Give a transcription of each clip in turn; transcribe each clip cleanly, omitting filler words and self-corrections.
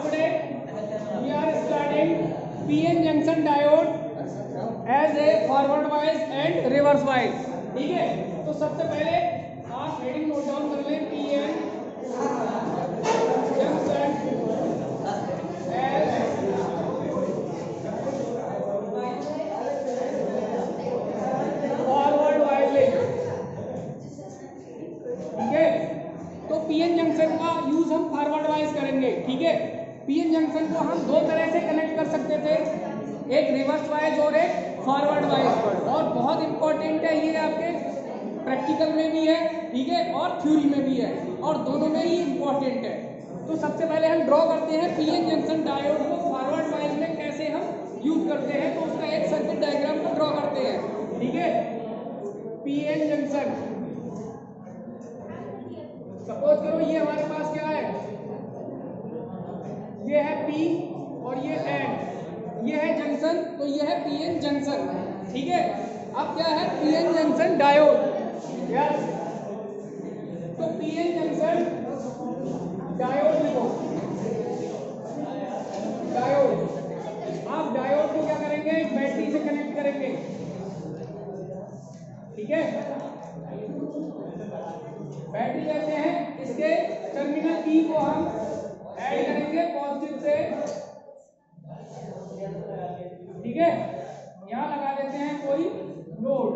today we are studying PN junction diode as a forward wise and reverse wise. ठीक है, तो सबसे पहले आप हेडिंग नोट डाउन कर लें PN junction as forward wise link. ठीक है, तो पीएन जंक्शन का यूज हम फॉरवर्ड वाइज करेंगे. ठीक है, पीएन जंक्शन को हम दो तरह से कनेक्ट कर सकते थे, एक रिवर्स वाइज और एक फॉरवर्ड वाइज. और बहुत इंपॉर्टेंट है ये, आपके प्रैक्टिकल में भी है, ठीक है, और थ्योरी में भी है, और दोनों में ही इंपॉर्टेंट है. तो सबसे पहले हम ड्रॉ करते हैं पीएन जंक्शन डायोड को फॉरवर्ड वाइज में कैसे हम यूज करते हैं. तो उसका एक सर्किट डायग्राम को ड्रॉ करते हैं. ठीक है, पीएन जंक्शन, सपोज करो ये हमारे पास क्या है, ये है P और ये N, ये है जंक्शन, तो ये है PN जंक्शन. ठीक है, अब क्या है PN जंक्शन डायोड. यस, तो PN जंक्शन डायोड लिखो. डायोड, आप डायोड को क्या करेंगे, बैटरी से कनेक्ट करेंगे. ठीक है, बैटरी कहते हैं, इसके टर्मिनल P को हम ऐड करेंगे पॉजिटिव से. ठीक है, यहां लगा देते हैं कोई लोड.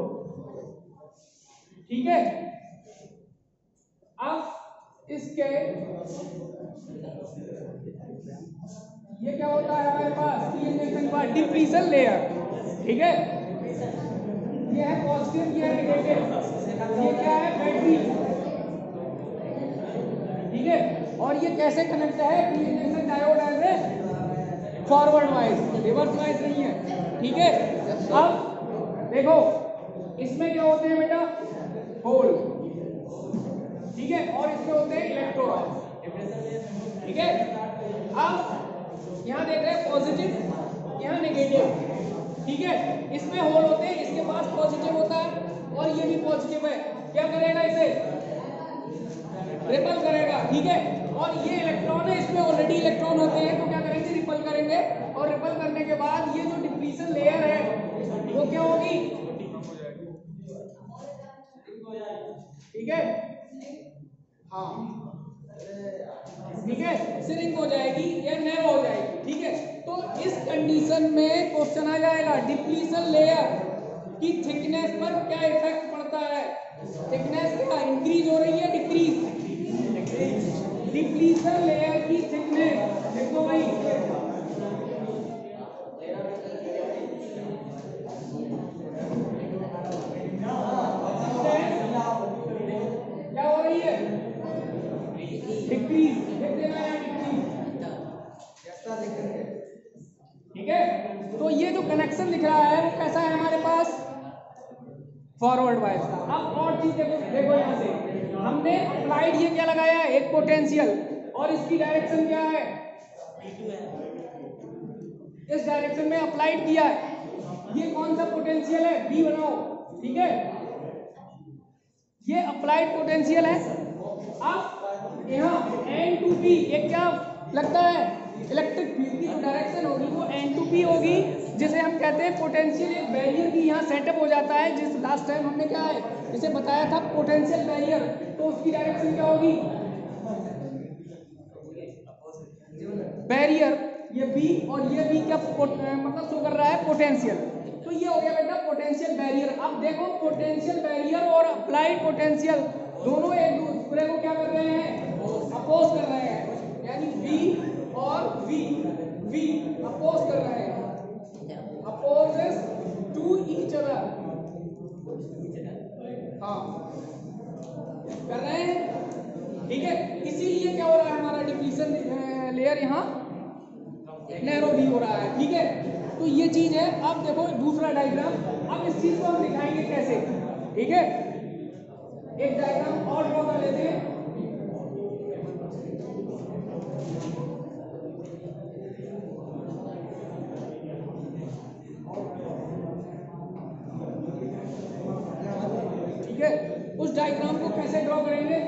ठीक है, अब इसके ये क्या होता है हमारे पास पीएन जंक्शन का डिप्लीशन लेयर. ठीक है, ये है पॉजिटिव, ये है नेगेटिव, ये क्या है बैटरी. ठीक है, और ये कैसे कनेक्ट है PN junction diode as a forward bias, reverse bias नहीं है. ठीक है, अब देखो इसमें क्या होते हैं बेटा, होल. ठीक है, और इसमें होते हैं इलेक्ट्रॉन. ठीक है, अब यहां देख रहे हैं पॉजिटिव, यहां नेगेटिव. ठीक है, इसमें होल होते हैं, इसके पास पॉजिटिव होता है और ये भी पॉजिटिव है. क्या करेगा, इसे रिपल करेगा. ठीक है, और ये इलेक्ट्रॉन है, इसमें ऑलरेडी इलेक्ट्रॉन होते हैं, तो क्या करेंगे, रिपल करेंगे. और रिपल करने के बाद ये जो डिप्लीशन लेयर है वो क्या होगी, ठीक है, हाँ, ठीक है, श्रिंक हो जाएगी या नैरो हो जाएगी. ठीक है, तो इस कंडीशन में क्वेश्चन आ जाएगा डिप्लीशन लेयर की थिकनेस पर क्या इफेक्ट पड़ता है. थिकनेस क्या इंक्रीज हो रही है, डिक्रीज. डिप्लीशन लेयर की थिकनेस देखो भाई, क्या हो रही है, डिक्रीज. देख देना यार, डिक्रीज. ठीक है, तो ये जो कनेक्शन दिख रहा है वो कैसा है हमारे पास, फॉरवर्ड वाइज का. अब और चीज देखो यहां से हमने अप्लाइड ये क्या लगाया है, एक पोटेंशियल, और इसकी डायरेक्शन क्या है, इस डायरेक्शन में अप्लाइड किया है. ये कौन सा पोटेंशियल है, B बनाओ. ठीक है, ये अप्लाइड पोटेंशियल है. अब यहाँ N to P, ये क्या लगता है, इलेक्ट्रिक फील्ड की जो डायरेक्शन होगी वो N to P होगी, जिसे हम कहते हैं पोटेंशियल. एक बैरियर की यहाँ सेटअप हो जाता है, जिस लास्ट टाइम हमने क्या है इसे बताया था, पोटेंशियल बैरियर. तो उसकी डायरेक्शन क्या होगी, बैरियर, ये B और ये B क्या मतलब शो कर रहा है, पोटेंशियल. तो ये हो गया बेटा पोटेंशियल बैरियर. अब देखो पोटेंशियल बैरियर और अप्लाइड पोटेंशियल दोनों एक दूसरे को क्या कर रहे हैं, अपोज कर रहे हैं. यानी V और V अपोज कर रहे हैं, अपोजेस टू ईच अदर. हाँ, कर रहे हैं. ठीक है, इसीलिए क्या हो रहा है, हमारा डिप्लीशन लेयर यहाँ नैरो भी हो रहा है. ठीक है, तो ये चीज है. अब देखो दूसरा डायग्राम, अब इस चीज को हम दिखाएंगे कैसे. ठीक है, एक डायग्राम और ड्रॉ कर लेते हैं. ठीक है, उस डायग्राम को कैसे ड्रॉ करेंगे,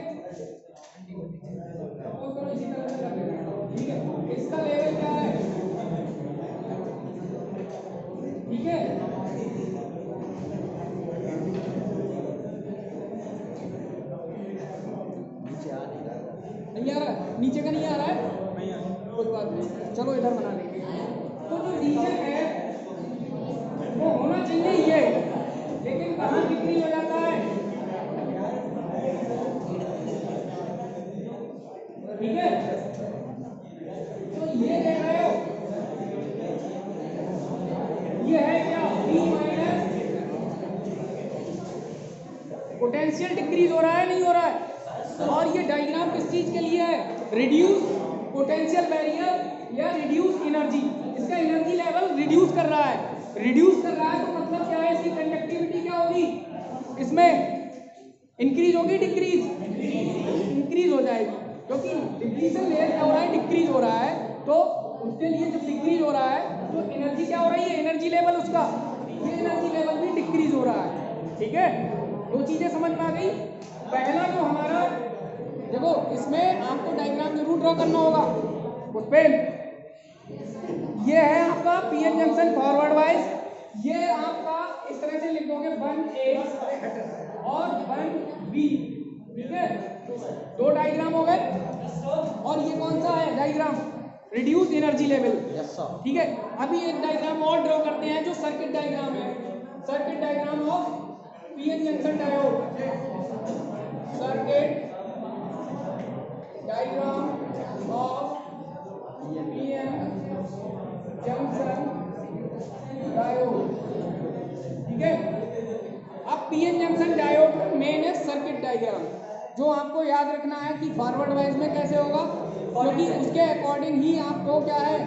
इसी तरह से कर लेंगे. ठीक है, इसका चलो इधर बना लेंगे। तो जो रीजन है वो होना चाहिए ये, लेकिन कहाँ डिक्रीज हो जाता है, ठीक है। तो ये देख रहे हो, ये है क्या, V माइनस पोटेंशियल डिक्रीज हो रहा है नहीं हो रहा है। और ये डायग्राम किस चीज के लिए है, रिड्यूस पोटेंशियल बैरियर या रिड्यूस एनर्जी। इसका एनर्जी लेवल रिड्यूस कर रहा है, रिड्यूस कर रहा है तो मतलब क्या है, इसकी कंडक्टिविटी क्या होगी, इसमें इंक्रीज होगी डिक्रीज, इंक्रीज हो जाएगी, क्योंकि डिप्लीशन लेयर क्या हो रहा है, डिक्रीज हो रहा है। तो उसके लिए जब डिक्रीज हो रहा है तो एनर्जी क्या हो रही है, एनर्जी लेवल उसका, ये एनर्जी लेवल भी डिक्रीज हो रहा है, ठीक है। दो चीजें समझ में आ गई। पहला जो हमारा, देखो इसमें आपको डायग्राम जरूर ड्रॉ करना होगा उस पे। ये है आपका पीएन जंक्शन फॉरवर्ड वाइज, ये आपका इस तरह से लिख दोगे 1A और 1B, ठीक है। दो डायग्राम हो गए। और ये कौन सा है डायग्राम, रिड्यूस एनर्जी लेवल, ठीक है। अभी एक डायग्राम और ड्रॉ करते हैं जो सर्किट डायग्राम है, circuit diagram of PN junction diode, circuit diagram of PN junction diode, ठीक है। अब पीएन जंक्शन डायोड का मेन है सर्किट डायग्राम, जो आपको याद रखना है कि फॉरवर्ड वाइज में कैसे होगा, क्योंकि उसके अकॉर्डिंग ही आपको क्या है,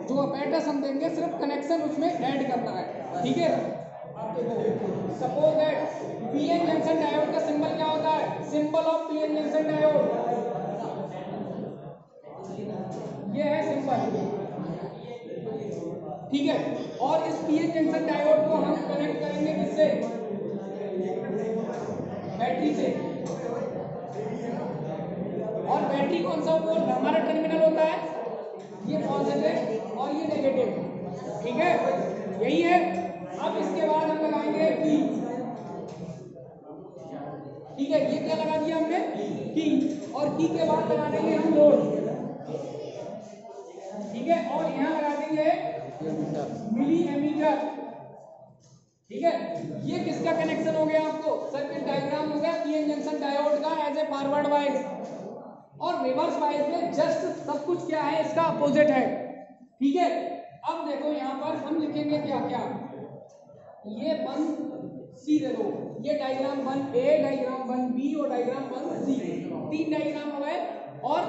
जो अपैरेटस हम देंगे सिर्फ कनेक्शन उसमें ऐड करना है, ठीक है। Suppose that PN junction diode का सिंबल क्या होता है, symbol of PN junction diode, ये है सिंबल, ठीक है। और इस पीएन जंक्शन डायोड को हम कनेक्ट करेंगे किससे, बैटरी से। और बैटरी कौन सा पोल हमारा टर्मिनल होता है, ये पॉजिटिव और ये नेगेटिव, ठीक है, यही है। अब इसके बाद हम लगाएंगे की, ठीक है, ये क्या लगा दिया हमने, की, और की के बाद लगा देंगे हम लोड, ठीक है। और यहाँ लगा देंगे मिली एमीटर, ठीक है। ये किसका कनेक्शन हो गया, आपको सर्किट डायग्राम हो गया पीएन जंक्शन डायोड का एज ए फॉरवर्ड वाइज। और रिवर्स वाइज में जस्ट सब कुछ क्या है, इसका अपोजिट है, ठीक है। अब देखो यहाँ पर हम लिखेंगे क्या क्या, ये 1C दे दो, ये डायग्राम 1A, डायग्राम 1B और डायग्राम 1C, तीन डायग्राम हो गए। और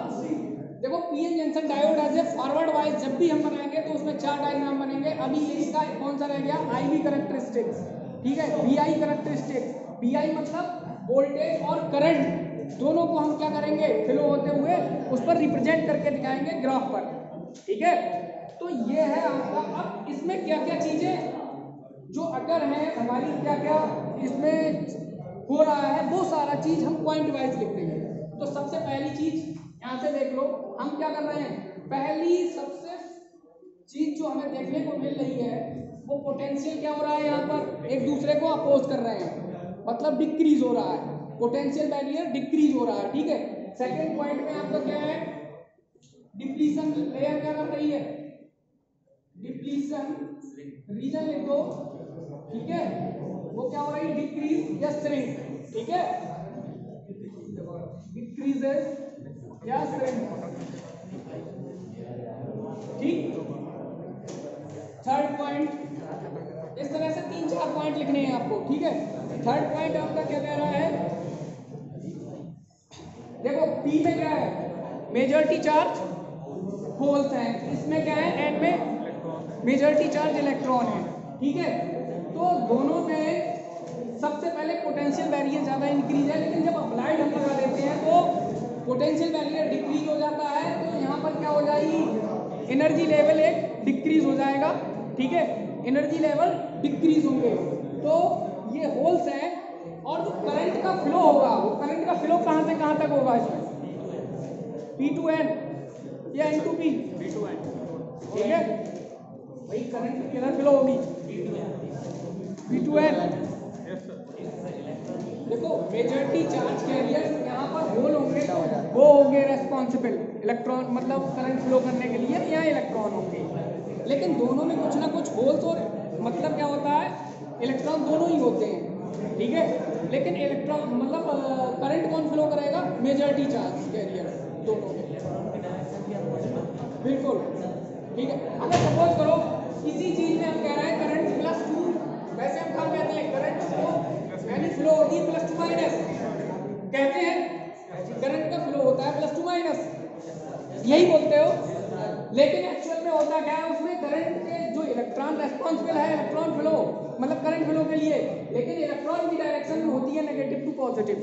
देखो PN junction diode as a forward bias जब भी हम बनाएंगे तो उसमें 4 डायग्राम बनेंगे। अभी इसका कौन सा रह गया, IV कैरेक्टरिस्टिक्स, ठीक है, VI कैरेक्टरिस्टिक्स। VI मतलब वोल्टेज और करंट दोनों को हम क्या करेंगे, फ्लो होते हुए उस पर रिप्रेजेंट करके दिखाएंगे ग्राफ पर, ठीक है। तो ये है आपका। अब इसमें क्या क्या चीजें जो अगर है हमारी, क्या क्या इसमें हो रहा है, वो सारा चीज हम पॉइंट वाइज लिख देंगे। तो सबसे पहली चीज यहाँ से देख लो, हम क्या कर रहे हैं, पहली सबसे चीज जो हमें देखने को मिल रही है वो पोटेंशियल क्या हो रहा है, यहाँ पर एक दूसरे को अपोज कर रहे हैं, मतलब डिक्रीज हो रहा है, पोटेंशियल बैरियर डिक्रीज हो रहा है, ठीक है। सेकेंड पॉइंट में आपका क्या है, डिप्लीशन लेयर क्या कर रही है, डिप्लीशन रीजन लिख दो, ठीक है, वो क्या हो रही है, डिक्रीज या श्रिंक, ठीक है, डिक्रीजेस या श्रिंक, ठीक। थर्ड पॉइंट, इस तरह से 3-4 पॉइंट लिखने हैं आपको, ठीक है। थर्ड पॉइंट आपका क्या कह रहा है, देखो P में क्या है, मेजॉरिटी चार्ज होल्स हैं, इसमें क्या है, N में मेजॉरिटी चार्ज इलेक्ट्रॉन है, ठीक है। तो दोनों में सबसे पहले पोटेंशियल बैरियर ज़्यादा इंक्रीज है, लेकिन जब अप्लाइड हम लगा देते हैं तो पोटेंशियल बैरियर डिक्रीज हो जाता है। तो यहाँ पर क्या हो जाएगी, एनर्जी लेवल एक डिक्रीज हो जाएगा, ठीक है, एनर्जी लेवल डिक्रीज होंगे। तो ये होल्स हैं, और जो करंट का फ्लो होगा, वो करंट का फ्लो कहाँ से कहाँ तक होगा, इसमें P to N या N to P, ठीक है, वही करंट किधर फ्लो होगी, P to N। देखो मेजॉरिटी चार्ज कैरियर यहाँ पर होल होंगे, वो होंगे रेस्पॉन्सिबल इलेक्ट्रॉन मतलब करंट फ्लो करने के लिए यहाँ इलेक्ट्रॉन होंगे, लेकिन दोनों में कुछ ना कुछ होल्स और मतलब क्या होता है, इलेक्ट्रॉन दोनों ही होते हैं, ठीक है। लेकिन इलेक्ट्रॉन मतलब करंट कौन फ्लो करेगा, मेजॉरिटी चार्ज कैरियर दोनों में, बिल्कुल, ठीक है। अगर सपोज करो किसी चीज में हम कह रहे हैं करंट +2, वैसे हम कहाँ कहते हैं करंट फ्लो यानी फ्लो होती है +2- कहते हैं, करंट का फ्लो होता है +2- यही बोलते हो, लेकिन एक्चुअल में होता क्या है, उसमें करंट के जो इलेक्ट्रॉन रेस्पॉन्सिबल है इलेक्ट्रॉन फ्लो मतलब करंट फ्लो के लिए, लेकिन इलेक्ट्रॉन की डायरेक्शन होती है नेगेटिव टू पॉजिटिव,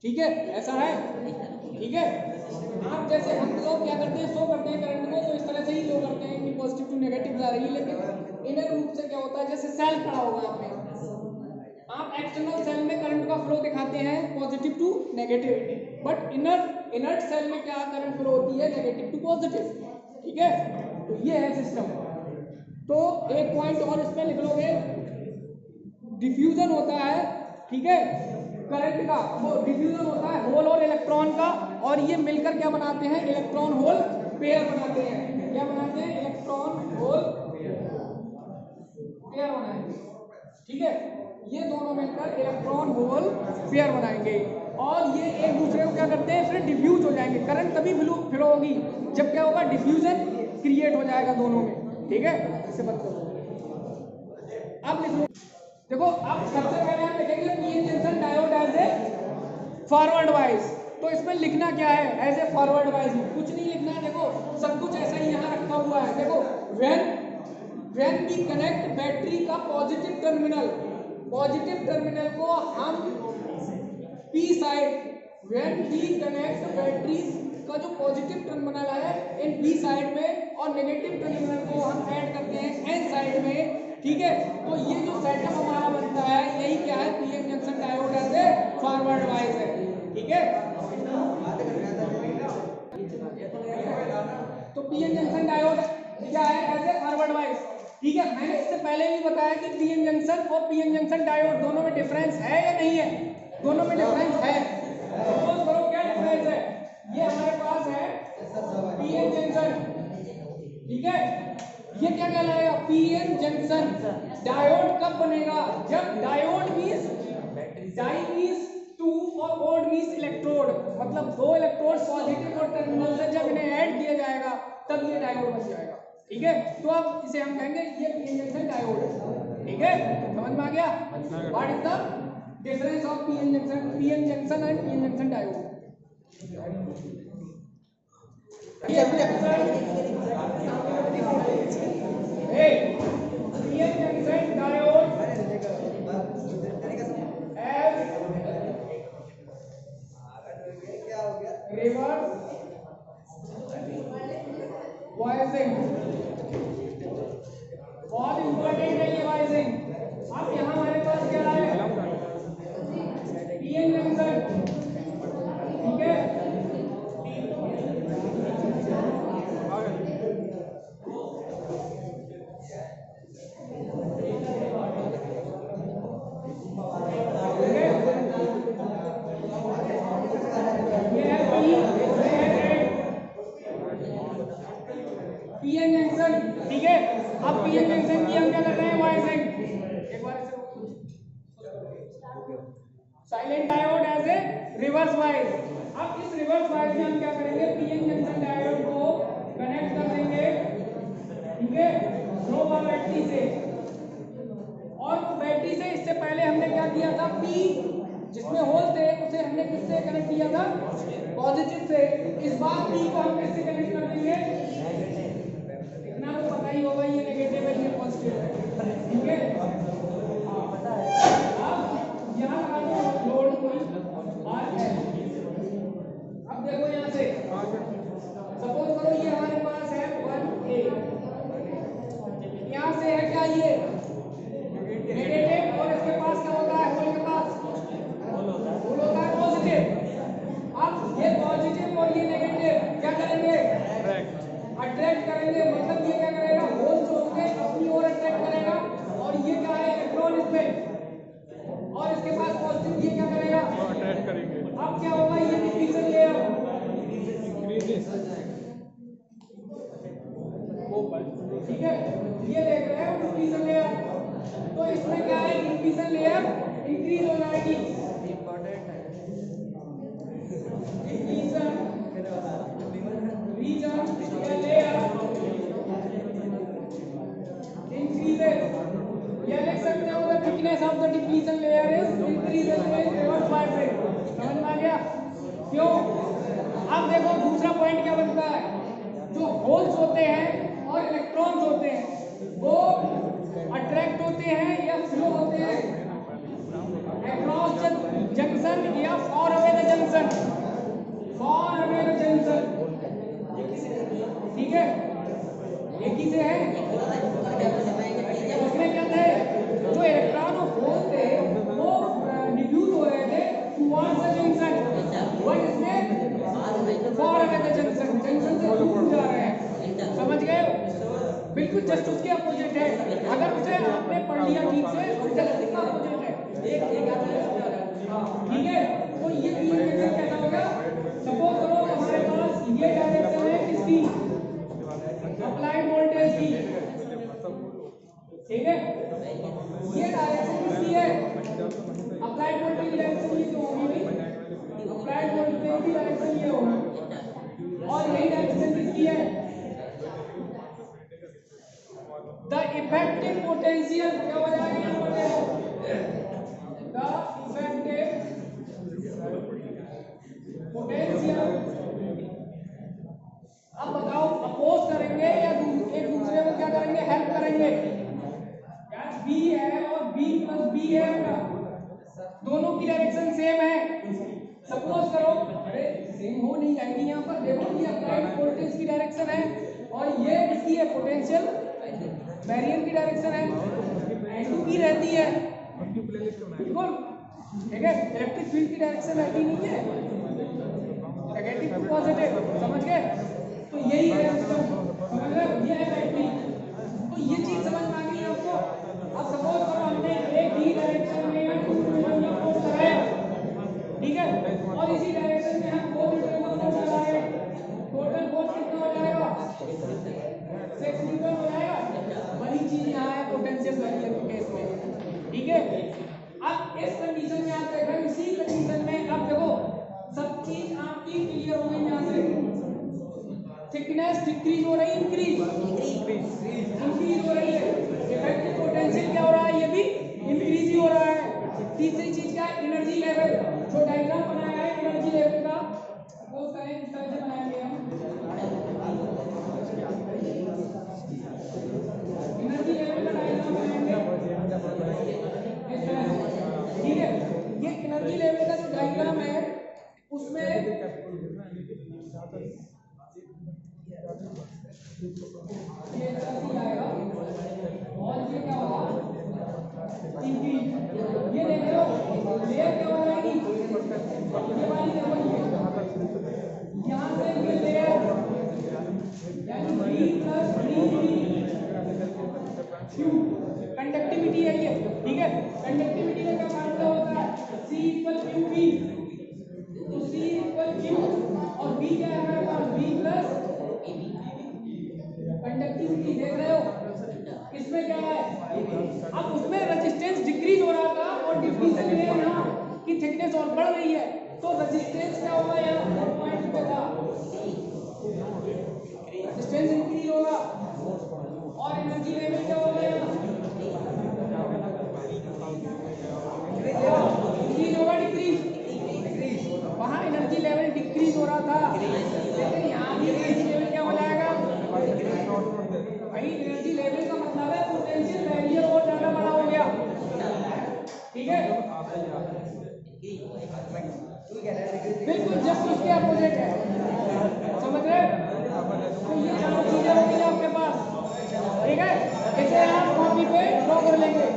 ठीक है, ऐसा है, ठीक है। आप जैसे हम लोग क्या करते हैं, शो करते हैं करंट को, तो इस तरह से ही शो करते हैं कि पॉजिटिव टू नेगेटिव जा रही है, लेकिन इनर रूप से क्या होता है, जैसे सेल खड़ा होगा आपने, आप एक्सटर्नल सेल में करंट का फ्लो दिखाते हैं positive to negative, but inert cell में क्या करंट फ्लो होती है, नेगेटिव टू पॉजिटिव, ठीक है। तो ये है सिस्टम। तो एक पॉइंट और इसमें लिख लोगे, डिफ्यूजन होता है, ठीक है, करंट का, वो डिफ्यूजन होता है होल और इलेक्ट्रॉन का, और ये मिलकर क्या बनाते हैं, इलेक्ट्रॉन होल पेयर बनाते हैं। क्या बनाते हैं, इलेक्ट्रॉन होल पेयर बनाएंगे, ठीक है। ये दोनों मिलकर इलेक्ट्रॉन होल पेयर बनाएंगे, और ये एक दूसरे को क्या करते हैं, फिर डिफ्यूज हो जाएंगे। करंट तभी फ्लो होगी जब क्या होगा, डिफ्यूजन क्रिएट हो जाएगा दोनों में, ठीक है। इसे मत करो। अब लिखो, देखो अब सबसे पहले हम लिखेंगे PN junction diode as a forward bias. तो इसमें लिखना क्या है, एज ए फॉरवर्ड वाइज, कुछ नहीं लिखना है, देखो सब कुछ ऐसा ही यहाँ रखा हुआ है। देखो व्हेन वी कनेक्ट बैटरी का पॉजिटिव टर्मिनल को हम P side, when we connect battery का जो पॉजिटिव टर्मिनल है इन पी साइड में, और नेगेटिव टर्मिनल को हम ऐड करते हैं एन साइड में, ठीक है। तो ये जो सेटअप हमारा बनता है, यही क्या है, PN junction diode as a forward bias है, ठीक है। तो पीएन जंक्शन डायोड क्या है, एज ए फॉरवर्ड वाइज, ठीक है। मैंने इससे पहले भी बताया कि पीएन जंक्शन और पीएन जंक्शन डायोड दोनों में डिफरेंस है या नहीं है, दोनों में डिफरेंस है। सपोज करो क्या डिफरेंस है, ये हमारे पास है पीएन जंक्शन, ठीक है, ये क्या कहलाएगा, पीएन जंक्शन। डायोड कब बनेगा, जब diode means di means two और ओड मींस इलेक्ट्रोड, मतलब दो इलेक्ट्रोड पॉजिटिव और टर्मिनल से जब इन्हें ऐड किया जाएगा तब ये डायोड बन जाएगा, ठीक है। तो अब इसे हम कहेंगे ये पीएन जंक्शन डायोड है, ठीक है, समझ में आ गया। What is the difference of PN junction and PN junction diode. PN junction diode reverse biasing, बहुत इंपॉर्टेंट है ये वाइजिंग। अब यहाँ हमारे पास क्या है, पीएन जंक्शन, ठीक है, पीएन जंक्शन, ठीक है। अब पीएन जंक्शन की हम क्या कर रहे हैं, वाइजिंग। एक बार इसे silent diode as a reverse bias. अब इस रिवर्स वाइज में हम क्या करेंगे, पीएन जंक्शन डायोड को कनेक्ट कर देंगे, ठीक है, दो बार बैटरी से, और बैटरी से इससे पहले हमने क्या किया था, पी जिसमें होल थे उसे हमने किससे कनेक्ट किया था, पॉजिटिव से। इस बार पी को हम किससे कनेक्ट कर देंगे, इतना तो पता ही होगा, ये नेगेटिव है ये पॉजिटिव है, ठीक है। अब यहाँ लगा दो लोड कोई आर है। अब देखो यहाँ से सपोज करो ये हमारे पास है 1A, यहाँ से है क्या, ये नेगेटिव, और इसके पास क्या होता है, होल के पास होल होता है पॉजिटिव। अब ये पॉजिटिव और ये नेगेटिव क्या करेंगे, अट्रैक्ट करेंगे, मतलब ये क्या करेगा, होल जो होंगे अपनी ओर अट्रैक्ट करेगा, और ये क्या है, इलेक्ट्रॉन इसमें, और इसके पास पॉजिटिव, ये क्या करेगा, अट्रैक्ट करेंगे। अब क्या होगा, ये डिफ्यूजन लेयर डिफ्यूजन लेयर, तो इसमें क्या है, डिफ्यूजन लेयर इंक्रीज हो जाएगी, डिफ्यूजन रीजन लेयर इंक्रीजेस, या लिख सकते हो the thickness of the diffusion layer is increases in reverse bias rate. समझ में आ गया क्यों? अब देखो दूसरा पॉइंट क्या बनता है, जो होल्स होते हैं और इलेक्ट्रॉन्स होते हैं वो अट्रैक्ट होते हैं या फ्लो होते हैं अक्रॉस द जंक्शन या for away the junction, for away the junction, ठीक है, एक ही से है। उसमें क्या थे, जो इलेक्ट्रॉन और होल थे वो डिफ्यूज हो रहे थे टुवर्ड्स द जंक्शन, बट इसमें for away the junction, junction से दूर जा रहे हैं। समझ गए? बिल्कुल जस्ट उसके अपोजिट है। अगर उसे आपने पढ़ लिया ठीक से तो जस्ट उसका अपोजिट है, ठीक है। तो ये पीएन कैसा होगा, सपोज करो हमारे पास ये डायरेक्शन है किसकी, अप्लाइड वोल्टेज की, ठीक है, ये डायरेक्शन किसकी है, अप्लाइड वोल्टेज की डायरेक्शन ये तो होगी भाई, अप्लाइड वोल्टेज की डायरेक्शन ये होगी, और यही डायरेक्शन किसकी है, द इफेक्टिव पोटेंशियल क्या हो जाएगा, द इफेक्टिव पोटेंशियल। अब बताओ अपोज करेंगे या एक दूसरे को क्या करेंगे, हेल्प करेंगे, यार बी है और बी प्लस बी है बेटा, दोनों की डायरेक्शन सेम है। सपोज करो, अरे सेम हो नहीं जाएगी, यहाँ पर देखो ये अप्लाइड वोल्टेज की डायरेक्शन है और ये इसकी है पोटेंशियल बैरियर की डायरेक्शन है, N2 की रहती है, बिल्कुल ठीक है, इलेक्ट्रिक फील्ड की डायरेक्शन रहती नहीं है, नेगेटिव टू पॉजिटिव, समझ गए? तो यही है, समझ रहे हो, ये है बैटरी। तो ये चीज समझ में आ गई आपको। अब सपोज करो हमने एक ही डायरेक्शन में फोर्स लगाया, ठीक है, और इसी डायरेक्शन में हम 4 न्यूटन का फोर्स लगाए, टोटल फोर्स कितना हो जाएगा, 6 न्यूटन हो जाएगा। वही चीज यहाँ है पोटेंशियल बैरियर के केस में, ठीक है। अब इस कंडीशन में आप देख रहे हो, इसी कंडीशन में अब देखो सब चीज आपकी क्लियर हो गई, यहाँ से थिकनेस डिक्रीज हो रही है, इंक्रीज हो रही है, इफेक्टिव पोटेंशियल क्या हो रहा है, ये भी इंक्रीज ही हो रहा है। तीसरी चीज क्या है, एनर्जी लेवल, जो डायग्राम बनाया है एनर्जी लेवल का, सपोज करें इस तरह से बनाएंगे हम, एनर्जी लेवल का डायग्राम बनाएंगे इस तरह से, ठीक है। ये एनर्जी लेवल का जो डायग्राम है उसमें ये आएगा और ये क्या होगा, इंक्रीज, ये देख रहे हो लेयर क्या हो जाएगी, ये वाली देखो, यहाँ से ये लेयर यानी V प्लस Q कंडक्टिविटी है ये, ठीक है। कंडक्टिविटी का फार्मूला होता है C इक्वल क्यू बी, तो C इक्वल क्यू और B क्या है हमारे पास, B प्लस कंडक्टिविटी, देख रहे हो इसमें क्या है। अब उसमें रेजिस्टेंस डिक्रीज हो रहा था और डिफ्यूजन लेयर यहाँ की थिकनेस और बढ़ रही है, तो रेजिस्टेंस क्या होगा, यहाँ 4.2 पे था, रेजिस्टेंस इंक्रीज होगा और एनर्जी लेवल क्या होगा, यहाँ इंक्रीज होगा, डिक्रीज, वहाँ एनर्जी लेवल डिक्रीज हो रहा था, लेकिन यहाँ भी एनर्जी लेवल क्या हो जाएगा, भाई एनर्जी लेवल का मतलब है पोटेंशियल बैरियर और ज्यादा बड़ा हो गया, ठीक है, बिल्कुल जस्ट उसके अपोजिट है, समझ रहे? तो ये चारों चीजें होंगी आपके पास, ठीक है, इसे आप कॉपी पे ड्रॉ कर लेंगे।